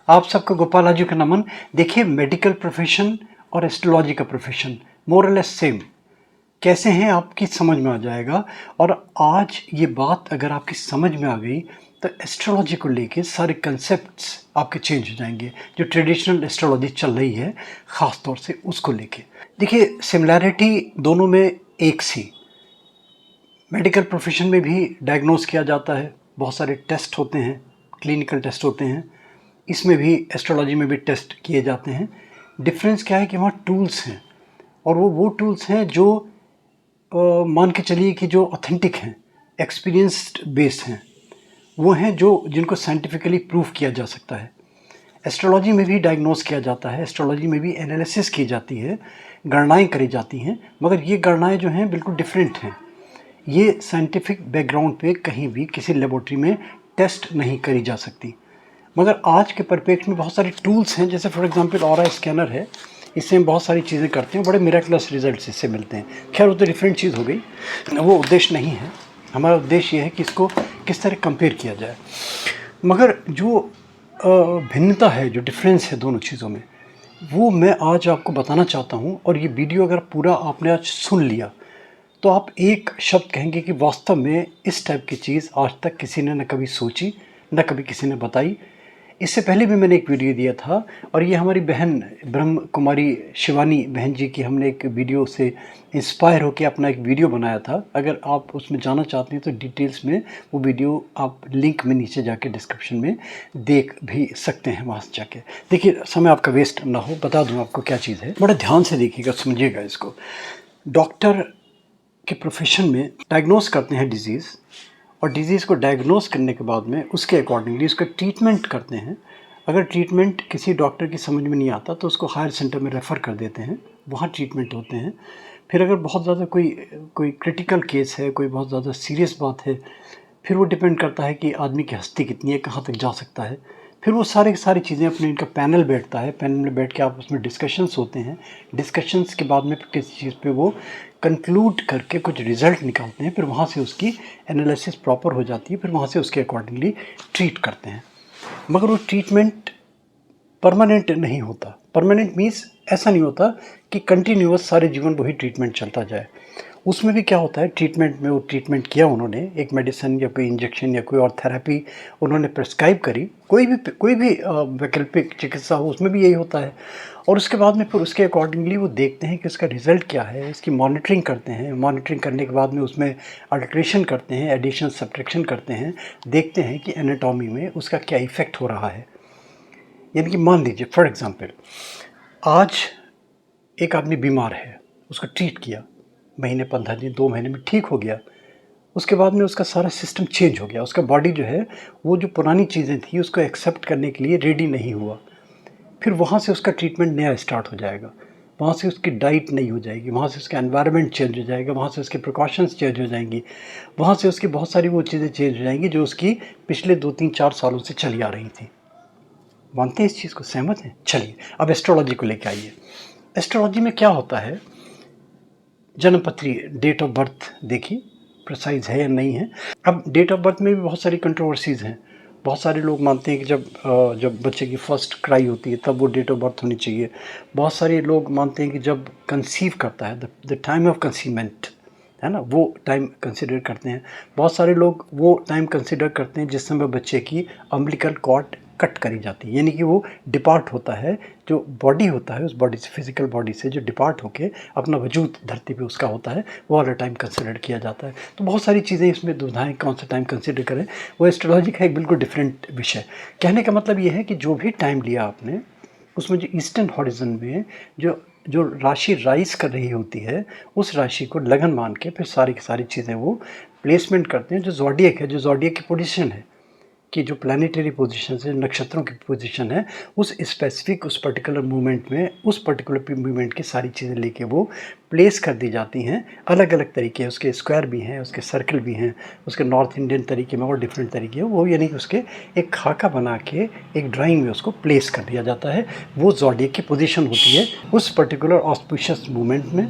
आप सबको गोपाल राजू का नमन। देखिए, मेडिकल प्रोफेशन और एस्ट्रोलॉजी का प्रोफेशन मोर और लेस सेम कैसे हैं आपकी समझ में आ जाएगा। और आज ये बात अगर आपकी समझ में आ गई तो एस्ट्रोलॉजी को लेके सारे कंसेप्ट्स आपके चेंज हो जाएंगे। जो ट्रेडिशनल एस्ट्रोलॉजी चल रही है ख़ास तौर से उसको लेके देखिए, सिमिलैरिटी दोनों में एक सी। मेडिकल प्रोफेशन में भी डायग्नोस किया जाता है, बहुत सारे टेस्ट होते हैं, क्लिनिकल टेस्ट होते हैं। इसमें भी एस्ट्रोलॉजी में भी टेस्ट किए जाते हैं। डिफरेंस क्या है कि वहाँ टूल्स हैं, और वो टूल्स हैं जो मान के चलिए कि जो ऑथेंटिक हैं, एक्सपीरियंस्ड बेस्ड हैं, वो हैं जो जिनको साइंटिफिकली प्रूव किया जा सकता है। एस्ट्रोलॉजी में भी डायग्नोस किया जाता है, एस्ट्रोलॉजी में भी एनालिसिस की जाती है, गणनाएं करी जाती हैं, मगर ये गणनाएं जो हैं बिल्कुल डिफरेंट हैं। ये साइंटिफिक बैकग्राउंड पे कहीं भी किसी लेबोरेटरी में टेस्ट नहीं करी जा सकती। मगर आज के परिप्रेक्ष्य में बहुत सारे टूल्स हैं, जैसे फॉर एग्जांपल ऑरा स्कैनर है। इससे हम बहुत सारी चीज़ें करते हैं, बड़े मिरेकलस रिजल्ट्स इससे मिलते हैं। खैर, वो तो डिफरेंट चीज़ हो गई, वो उद्देश्य नहीं है। हमारा उद्देश्य ये है कि इसको किस तरह कंपेयर किया जाए। मगर जो भिन्नता है, जो डिफरेंस है दोनों चीज़ों में, वो मैं आज आपको बताना चाहता हूँ। और ये वीडियो अगर पूरा आपने आज सुन लिया तो आप एक शब्द कहेंगे कि वास्तव में इस टाइप की चीज़ आज तक किसी ने न कभी सोची, न कभी किसी ने बताई। इससे पहले भी मैंने एक वीडियो दिया था, और ये हमारी बहन ब्रह्म कुमारी शिवानी बहन जी की हमने एक वीडियो से इंस्पायर होकर अपना एक वीडियो बनाया था। अगर आप उसमें जाना चाहते हैं तो डिटेल्स में वो वीडियो आप लिंक में नीचे जाके डिस्क्रिप्शन में देख भी सकते हैं, वहाँ से जाके देखिए। समय आपका वेस्ट ना हो, बता दूँ आपको क्या चीज़ है। बड़ा ध्यान से देखिएगा, समझिएगा इसको। डॉक्टर के प्रोफेशन में डायग्नोस करते हैं डिज़ीज़, और डिज़ीज़ को डायग्नोस करने के बाद में उसके अकॉर्डिंगली उसका ट्रीटमेंट करते हैं। अगर ट्रीटमेंट किसी डॉक्टर की समझ में नहीं आता तो उसको हायर सेंटर में रेफ़र कर देते हैं, वहाँ ट्रीटमेंट होते हैं। फिर अगर बहुत ज़्यादा कोई क्रिटिकल केस है, कोई बहुत ज़्यादा सीरियस बात है, फिर वो डिपेंड करता है कि आदमी की हस्ती कितनी है, कहाँ तक जा सकता है। फिर वो सारी चीज़ें अपने, इनका पैनल बैठता है, पैनल में बैठ के आप उसमें डिस्कशंस होते हैं। डिस्कशंस के बाद में किसी चीज़ पे वो कंक्लूड करके कुछ रिज़ल्ट निकालते हैं। फिर वहाँ से उसकी एनालिसिस प्रॉपर हो जाती है, फिर वहाँ से उसके अकॉर्डिंगली ट्रीट करते हैं। मगर वो ट्रीटमेंट परमानेंट नहीं होता। परमानेंट मीन्स ऐसा नहीं होता कि कंटिन्यूअस सारे जीवन वही ट्रीटमेंट चलता जाए। उसमें भी क्या होता है, ट्रीटमेंट में वो ट्रीटमेंट किया उन्होंने, एक मेडिसिन या कोई इंजेक्शन या कोई और थेरेपी उन्होंने प्रिस्क्राइब करी, कोई भी वैकल्पिक चिकित्सा हो, उसमें भी यही होता है। और उसके बाद में फिर उसके अकॉर्डिंगली वो देखते हैं कि उसका रिज़ल्ट क्या है, इसकी मॉनिटरिंग करते हैं। मॉनिटरिंग करने के बाद में उसमें अल्ट्रेशन करते हैं, एडिशन सब्ट्रैक्शन करते हैं, देखते हैं कि एनाटॉमी में उसका क्या इफ़ेक्ट हो रहा है। यानी कि मान लीजिए फॉर एग्ज़ाम्पल, आज एक आदमी बीमार है, उसको ट्रीट किया, महीने 15 दिन 2 महीने में ठीक हो गया। उसके बाद में उसका सारा सिस्टम चेंज हो गया। उसका बॉडी जो है वो जो पुरानी चीज़ें थी उसको एक्सेप्ट करने के लिए रेडी नहीं हुआ। फिर वहाँ से उसका ट्रीटमेंट नया स्टार्ट हो जाएगा। वहाँ से उसकी डाइट नहीं हो जाएगी, वहाँ से उसका एनवायरनमेंट चेंज हो जाएगा, वहाँ से उसके प्रिकॉशंस चेंज हो जाएंगी, वहाँ से उसकी बहुत सारी वो चीज़ें चेंज हो जाएंगी जो उसकी पिछले 2-3-4 सालों से चली आ रही थी। मानते हैं इस चीज़ को, सहमत हैं? चलिए अब एस्ट्रोलॉजी को लेके आइए। एस्ट्रोलॉजी में क्या होता है, जन्मपत्री डेट ऑफ बर्थ देखिए प्रिसाइज है या नहीं है। अब डेट ऑफ बर्थ में भी बहुत सारी कंट्रोवर्सीज़ हैं। बहुत सारे लोग मानते हैं कि जब बच्चे की फर्स्ट क्राई होती है तब वो डेट ऑफ बर्थ होनी चाहिए। बहुत सारे लोग मानते हैं कि जब कंसीव करता है, द टाइम ऑफ कंसीवमेंट है ना, वो टाइम कंसिडर करते हैं। बहुत सारे लोग वो टाइम कंसिडर करते हैं जिस समय बच्चे की अम्बिलिकल कॉर्ड कट करी जाती है, यानी कि वो डिपार्ट होता है, जो बॉडी होता है उस बॉडी से, फिजिकल बॉडी से जो डिपार्ट होके अपना वजूद धरती पे उसका होता है, वो वाला टाइम कंसिडर किया जाता है। तो बहुत सारी चीज़ें इसमें दुविधाएं, कौन सा टाइम कंसिडर करें, वो एस्ट्रोलॉजी का एक बिल्कुल डिफरेंट विषय। कहने का मतलब ये है कि जो भी टाइम लिया आपने, उसमें जो ईस्टर्न हॉरिजन में जो राशि राइज कर रही होती है, उस राशि को लगन मान के फिर सारी की सारी चीज़ें वो प्लेसमेंट करते हैं। जो ज़ोडिएक है, जो ज़ोडिएक की पोजीशन है, कि जो प्लानिटरी पोजीशन है, नक्षत्रों की पोजीशन है, उस स्पेसिफिक, उस पर्टिकुलर मूवमेंट में, उस पर्टिकुलर मूवमेंट की सारी चीज़ें लेके वो प्लेस कर दी जाती हैं। अलग अलग तरीके, उसके स्क्वायर भी हैं, उसके सर्कल भी हैं, उसके नॉर्थ इंडियन तरीके में और डिफरेंट तरीके हैं वो, यानी कि उसके एक खाका बना के एक ड्राइंग में उसको प्लेस कर दिया जाता है। वो ज़ोडिएक की पोजीशन होती है उस पर्टिकुलर ऑस्पिशियस मूवमेंट में,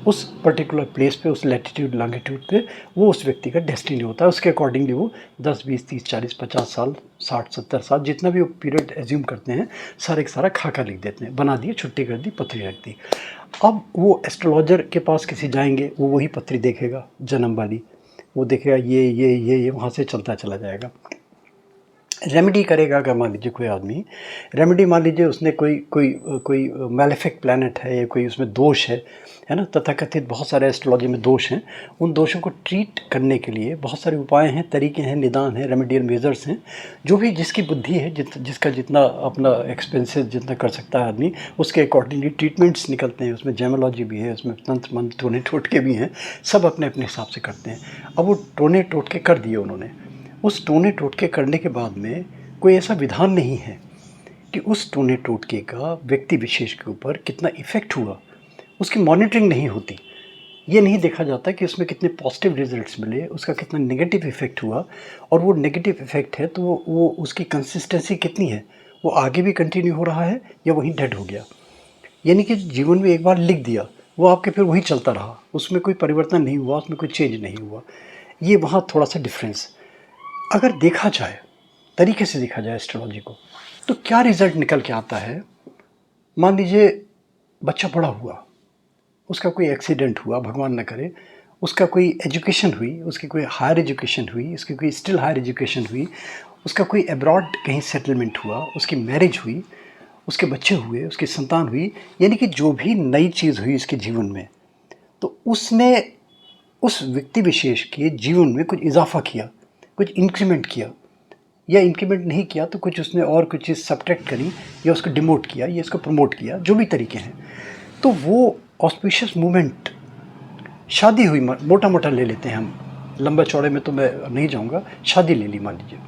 उस पर्टिकुलर प्लेस पे, उस लैटिट्यूड लॉन्गिट्यूड पे वो उस व्यक्ति का डेस्टिनी होता है। उसके अकॉर्डिंगली वो 10, 20, 30, 40, 50 साल, 60, 70 साल, जितना भी वो पीरियड एज्यूम करते हैं, सारे का सारा खाका लिख देते हैं, बना दिए, छुट्टी कर दी, पथरी रख दी। अब वो एस्ट्रोलॉजर के पास किसी जाएंगे, वो वही पथरी देखेगा जन्म वाली, वो देखेगा ये वहाँ से चलता चला जाएगा। रेमेडी करेगा अगर मान लीजिए कोई आदमी, रेमेडी मान लीजिए उसने कोई मैलेफिक प्लैनेट है या कोई उसमें दोष है ना, तथाकथित बहुत सारे एस्ट्रोलॉजी में दोष हैं। उन दोषों को ट्रीट करने के लिए बहुत सारे उपाय हैं, तरीके हैं, निदान हैं, रेमेडियल मेजर्स हैं। जो भी जिसकी बुद्धि है, जिसका जितना अपना एक्सपेंसेस जितना कर सकता है आदमी, उसके अकॉर्डिंगली ट्रीटमेंट्स निकलते हैं। उसमें जेमोलॉजी भी है, उसमें तंत्र मंत्र टोने टोटके भी हैं, सब अपने अपने हिसाब से करते हैं। अब वो टोने टोटके कर दिए उन्होंने, उस टोने टोटके करने के बाद में कोई ऐसा विधान नहीं है कि उस टोने टोटके का व्यक्ति विशेष के ऊपर कितना इफ़ेक्ट हुआ, उसकी मॉनिटरिंग नहीं होती। ये नहीं देखा जाता कि उसमें कितने पॉजिटिव रिजल्ट्स मिले, उसका कितना नेगेटिव इफ़ेक्ट हुआ, और वो नेगेटिव इफ़ेक्ट है तो वो उसकी कंसिस्टेंसी कितनी है, वो आगे भी कंटिन्यू हो रहा है या वहीं डेड हो गया। यानी कि जीवन में एक बार लिख दिया, वो आपके फिर वही चलता रहा, उसमें कोई परिवर्तन नहीं हुआ, उसमें कोई चेंज नहीं हुआ। ये वहाँ थोड़ा सा डिफरेंस अगर देखा जाए, तरीके से देखा जाए एस्ट्रोलॉजी को, तो क्या रिजल्ट निकल के आता है। मान लीजिए बच्चा बड़ा हुआ, उसका कोई एक्सीडेंट हुआ, भगवान न करे, उसका कोई एजुकेशन हुई, उसकी कोई हायर एजुकेशन हुई, उसकी कोई स्टिल हायर एजुकेशन हुई, उसका कोई अब्रॉड कहीं सेटलमेंट हुआ, उसकी मैरिज हुई, उसके बच्चे हुए, उसकी संतान हुई, यानी कि जो भी नई चीज़ हुई उसके जीवन में, तो उसने उस व्यक्ति विशेष के जीवन में कुछ इजाफा किया, कुछ इंक्रीमेंट किया, या इंक्रीमेंट नहीं किया तो कुछ उसने और कुछ चीज़ सब्ट्रैक्ट करी, या उसको डिमोट किया, या इसको प्रमोट किया, जो भी तरीके हैं। तो वो ऑस्पिशियस मूवमेंट, शादी हुई, मोटा मोटा ले लेते हैं हम, लंबा चौड़े में तो मैं नहीं जाऊंगा। शादी ले ली मान लीजिए,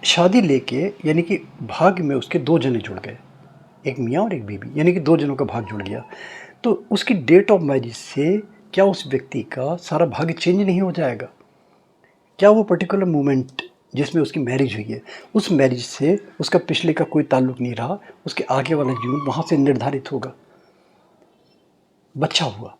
शादी लेके यानी कि भाग में उसके दो जने जुड़ गए, एक मियाँ और एक बीवी, यानी कि दो जनों का भाग जुड़ गया। तो उसकी डेट ऑफ मैरिज से क्या उस व्यक्ति का सारा भाग्य चेंज नहीं हो जाएगा? क्या वो पर्टिकुलर मोमेंट जिसमें उसकी मैरिज हुई है, उस मैरिज से उसका पिछले का कोई ताल्लुक नहीं रहा, उसके आगे वाला जीवन वहाँ से निर्धारित होगा। बच्चा हुआ,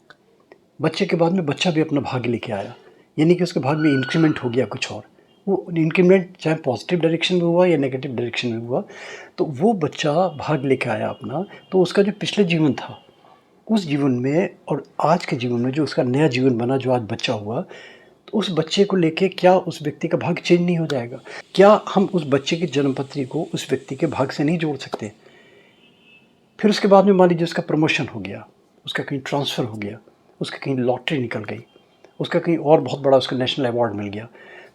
बच्चे के बाद में बच्चा भी अपना भाग्य लेके आया, यानी कि उसके भाग्य में इंक्रीमेंट हो गया कुछ और। वो इंक्रीमेंट चाहे पॉजिटिव डायरेक्शन में हुआ या नेगेटिव डायरेक्शन में हुआ, तो वो बच्चा भाग लेके आया अपना, तो उसका जो पिछले जीवन था उस जीवन में और आज के जीवन में जो उसका नया जीवन बना, जो आज बच्चा हुआ, तो उस बच्चे को लेके क्या उस व्यक्ति का भाग्य चेंज नहीं हो जाएगा? क्या हम उस बच्चे की जन्मपत्री को उस व्यक्ति के भाग्य से नहीं जोड़ सकते? फिर उसके बाद में मान लीजिए उसका प्रमोशन हो गया, उसका कहीं ट्रांसफ़र हो गया, उसकी कहीं लॉटरी निकल गई, उसका कहीं और बहुत बड़ा उसका नेशनल अवार्ड मिल गया,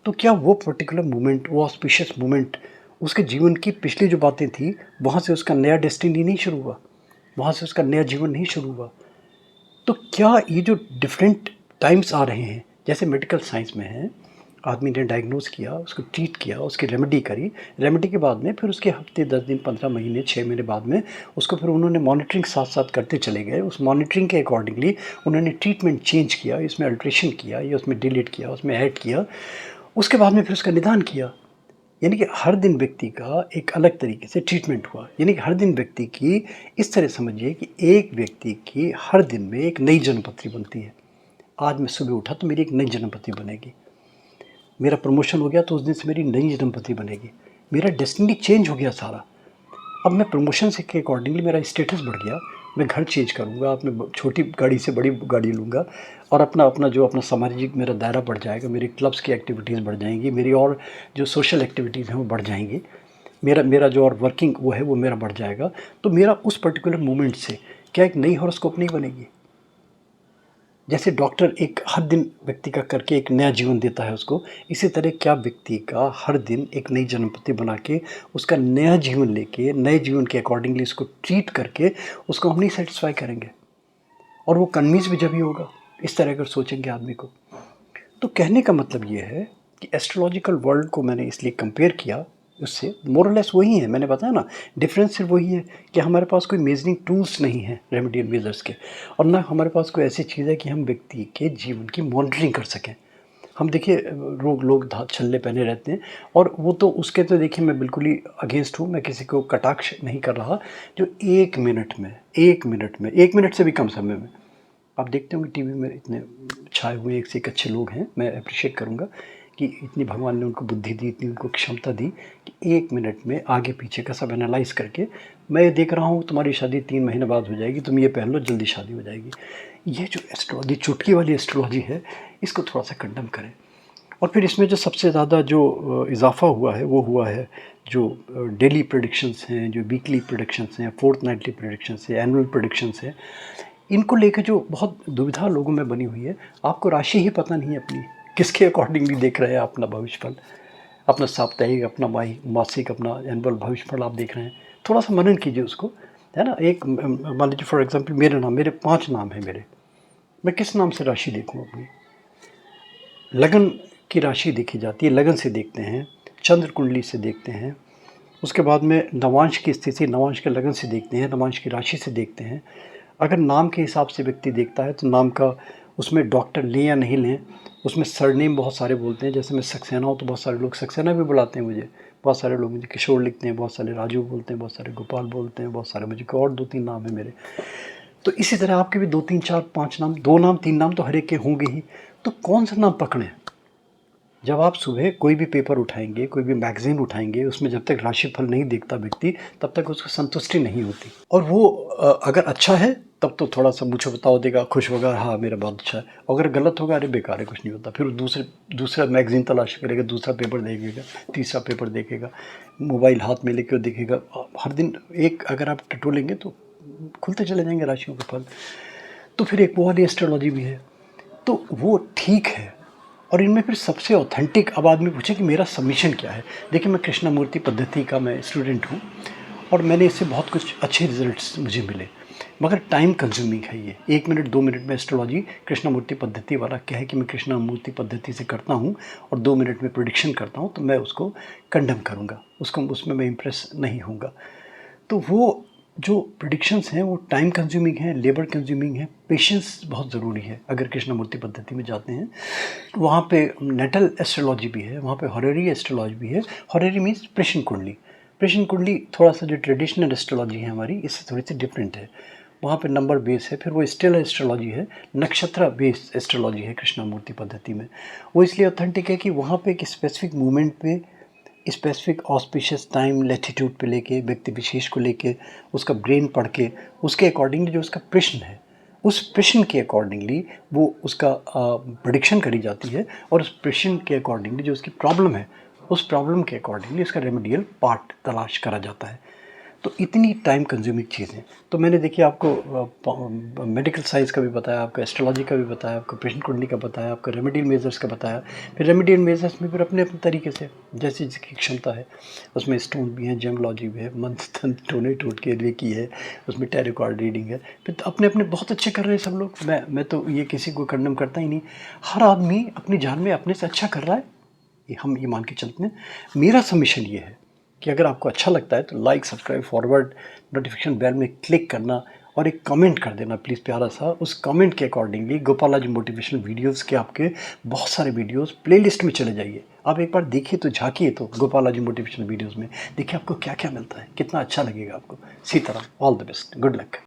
तो क्या वो पर्टिकुलर मोमेंट, वो ऑस्पिशियस मोमेंट, उसके जीवन की पिछली जो बातें थी, वहाँ से उसका नया डेस्टिनी नहीं शुरू हुआ, वहाँ से उसका नया जीवन नहीं शुरू हुआ? तो क्या ये जो डिफरेंट टाइम्स आ रहे हैं, जैसे मेडिकल साइंस में है, आदमी ने डायग्नोज किया, उसको ट्रीट किया, उसकी रेमेडी करी, रेमेडी के बाद में फिर उसके हफ्ते, 10 दिन, 15 महीने, 6 महीने बाद में उसको फिर उन्होंने मॉनिटरिंग साथ साथ करते चले गए। उस मॉनिटरिंग के अकॉर्डिंगली उन्होंने ट्रीटमेंट चेंज किया, इसमें अल्ट्रेशन किया, या उसमें डिलीट किया, उसमें ऐड किया, उसके बाद में फिर उसका निदान किया। यानी कि हर दिन व्यक्ति का एक अलग तरीके से ट्रीटमेंट हुआ। यानी कि हर दिन व्यक्ति की, इस तरह समझिए कि एक व्यक्ति की हर दिन में एक नई जन्मपत्री बनती है। आज मैं सुबह उठा तो मेरी एक नई जन्मपत्री बनेगी, मेरा प्रमोशन हो गया तो उस दिन से मेरी नई जन्मपत्री बनेगी, मेरा डेस्टिनी चेंज हो गया सारा। अब मैं प्रमोशन से के अकॉर्डिंगली मेरा स्टेटस बढ़ गया, मैं घर चेंज करूँगा, अपने छोटी गाड़ी से बड़ी गाड़ी लूँगा, और अपना सामाजिक मेरा दायरा बढ़ जाएगा, मेरी क्लब्स की एक्टिविटीज़ बढ़ जाएंगी, मेरी और जो सोशल एक्टिविटीज़ हैं वो बढ़ जाएंगी, मेरा मेरा जो और वर्किंग वो है वो मेरा बढ़ जाएगा। तो मेरा उस पर्टिकुलर मोमेंट से क्या एक नई हॉरोस्कोप नहीं बनेगी? जैसे डॉक्टर एक हर दिन व्यक्ति का करके एक नया जीवन देता है उसको, इसी तरह क्या व्यक्ति का हर दिन एक नई जन्मपत्री बना के उसका नया जीवन लेके, नए जीवन के अकॉर्डिंगली उसको ट्रीट करके उसको हम नहीं सेटिस्फाई करेंगे, और वो कन्विंस भी जब ही होगा, इस तरह अगर सोचेंगे आदमी को। तो कहने का मतलब ये है कि एस्ट्रोलॉजिकल वर्ल्ड को मैंने इसलिए कंपेयर किया, उससे मोरलेस वही है, मैंने बताया ना, डिफरेंस सिर्फ वही है कि हमारे पास कोई मेजरिंग टूल्स नहीं है रेमेडियल मेजर्स के, और ना हमारे पास कोई ऐसी चीज़ है कि हम व्यक्ति के जीवन की मॉनिटरिंग कर सकें। हम देखिए लोग छल्ले पहने रहते हैं, और वो तो उसके तो देखिए मैं बिल्कुल ही अगेंस्ट हूँ, मैं किसी को कटाक्ष नहीं कर रहा, जो 1 मिनट में 1 मिनट से भी कम समय में आप देखते होंगे टीवी में इतने छाए हुए एक से एक अच्छे लोग हैं, मैं अप्रिशिएट करूँगा कि इतनी भगवान ने उनको बुद्धि दी, इतनी उनको क्षमता दी कि 1 मिनट में आगे पीछे का सब एनालाइज़ करके, मैं देख रहा हूँ तुम्हारी शादी 3 महीने बाद हो जाएगी, तुम ये पहन लो जल्दी शादी हो जाएगी। ये जो एस्ट्रोलॉजी, चुटकी वाली एस्ट्रोलॉजी है, इसको थोड़ा-सा कंडेम करें। और फिर इसमें जो सबसे ज़्यादा जो इज़ाफ़ा हुआ है, वो हुआ है जो डेली प्रेडिक्शंस हैं, जो वीकली प्रेडिक्शंस हैं, फोर्टनाइटली प्रेडिक्शंस हैं, एनुअल प्रेडिक्शंस हैं। इनको लेके जो बहुत दुविधा लोगों में बनी हुई है, आपको राशि ही पता नहीं है अपनी, किसके अकॉर्डिंगली देख रहे हैं अपना भविष्यफल, अपना साप्ताहिक, अपना मासिक, अपना एनुअल भविष्यफल आप देख रहे हैं। थोड़ा-सा मनन कीजिए उसको, है ना? एक मान लीजिए फॉर एग्ज़ाम्पल मेरे 5 नाम हैं मेरे, मैं किस नाम से राशि देखूँ अपनी? लगन की राशि देखी जाती है, लगन से देखते हैं, चंद्र कुंडली से देखते हैं, उसके बाद में नवांश की स्थिति, नवांश के लगन से देखते हैं, नवांश की राशि से देखते हैं। अगर नाम के हिसाब से व्यक्ति देखता है तो नाम का उसमें डॉक्टर लें या नहीं लें, उसमें सरनेम बहुत सारे बोलते हैं। जैसे मैं सक्सेना हूँ तो बहुत सारे लोग सक्सेना भी बुलाते हैं मुझे, बहुत सारे लोग मुझे किशोर लिखते हैं, बहुत सारे राजू बोलते हैं, बहुत सारे गोपाल बोलते हैं, बहुत सारे मुझे और 2-3 नाम है मेरे। तो इसी तरह आपके भी 2-3 4-5 नाम, 2 नाम 3 नाम तो हर एक के होंगे ही। तो कौन सा नाम पकड़ें? जब आप सुबह कोई भी पेपर उठाएंगे, कोई भी मैगज़ीन उठाएंगे, उसमें जब तक राशिफल नहीं देखता व्यक्ति, तब तक उसको संतुष्टि नहीं होती। और वो अगर अच्छा है तब तो थोड़ा सा मुझे बताओ देगा, खुश होगा, हाँ मेरा बहुत अच्छा है। अगर गलत होगा, अरे बेकार है, कुछ नहीं होता। फिर दूसरा मैगज़ीन तलाश करेगा, दूसरा पेपर देखेगा, तीसरा पेपर देखेगा, मोबाइल हाथ में लेके देखेगा। हर दिन एक अगर आप टटोलेंगे तो खुलते चले जाएंगे राशियों के फल। तो फिर एक वो वाली एस्ट्रोलॉजी भी है, तो वो ठीक है। और इनमें फिर सबसे ऑथेंटिक, अब आदमी पूछे कि मेरा सबमिशन क्या है। देखिए, मैं कृष्णमूर्ति पद्धति का मैं स्टूडेंट हूँ और मैंने इससे बहुत कुछ अच्छे रिजल्ट्स मुझे मिले, मगर टाइम कंज्यूमिंग है ये। 1 मिनट 2 मिनट में एस्ट्रोलॉजी कृष्णमूर्ति पद्धति वाला क्या है कि मैं कृष्णमूर्ति पद्धति से करता हूँ और 2 मिनट में प्रेडिक्शन करता हूँ, तो मैं उसको कंडेम करूँगा, उसमें मैं इम्प्रेस नहीं होऊंगा। तो वो जो प्रेडिक्शंस हैं वो टाइम कंज्यूमिंग है, लेबर कंज्यूमिंग है, पेशेंस बहुत ज़रूरी है। अगर कृष्णमूर्ति पद्धति में जाते हैं, वहाँ पे नेटल एस्ट्रोलॉजी भी है, वहाँ पे हॉररी एस्ट्रोलॉजी भी है। हॉररी मीन्स प्रश्न कुंडली। प्रश्न कुंडली थोड़ा सा जो ट्रेडिशनल एस्ट्रोलॉजी है हमारी, इससे थोड़ी सी डिफरेंट है। वहाँ पे नंबर बेस है। फिर वो स्टेलर एस्ट्रोलॉजी है, नक्षत्र बेस्ड एस्ट्रोलॉजी है कृष्णमूर्ति पद्धति में। वो इसलिए ऑथेंटिक है कि वहाँ पे एक स्पेसिफिक मूवमेंट पे, स्पेसिफिक ऑस्पिशियस टाइम लैटिट्यूड पे लेके, व्यक्ति विशेष को लेके, उसका ब्रेन पढ़ के, उसके अकॉर्डिंगली जो उसका प्रश्न है, उस प्रश्न के अकॉर्डिंगली वो उसका प्रेडिक्शन करी जाती है। और उस प्रश्न के अकॉर्डिंगली जो उसकी प्रॉब्लम है, उस प्रॉब्लम के अकॉर्डिंगली उसका रेमेडियल पार्ट तलाश करा जाता है। तो इतनी टाइम कंज्यूमिंग चीज़ें। तो मैंने देखिए आपको मेडिकल साइंस का भी बताया, आपको एस्ट्रोलॉजी का भी बताया, आपको प्रश्न कुंडली का बताया, आपको रेमेडियल मेजर्स का बताया। फिर रेमेडियल मेजर्स में फिर अपने अपने तरीके से जैसी जिसकी क्षमता है, उसमें स्टोन भी है, जेमोलॉजी भी है, मंत्र टोने टोट के रेकी है, उसमें टैरो कार्ड रीडिंग है। फिर तो अपने अपने बहुत अच्छे कर रहे हैं सब लोग। मैं तो ये किसी को कंडेम करता ही नहीं। हर आदमी अपनी जान में अपने से अच्छा कर रहा है, ये हम ये मान के चलते हैं। मेरा सबमिशन ये है कि अगर आपको अच्छा लगता है तो like, subscribe, forward, notification bell में क्लिक करना और एक कमेंट कर देना प्लीज़ प्यारा सा। उस कमेंट के अकॉर्डिंगली गोपालाजी मोटिवेशनल वीडियोस के आपके बहुत सारे वीडियोस प्लेलिस्ट में चले जाइए। आप एक बार देखिए तो, झाँकिए तो गोपालाजी मोटिवेशनल वीडियोस में, देखिए आपको क्या क्या मिलता है, कितना अच्छा लगेगा आपको। Sitaram, all the best, good luck.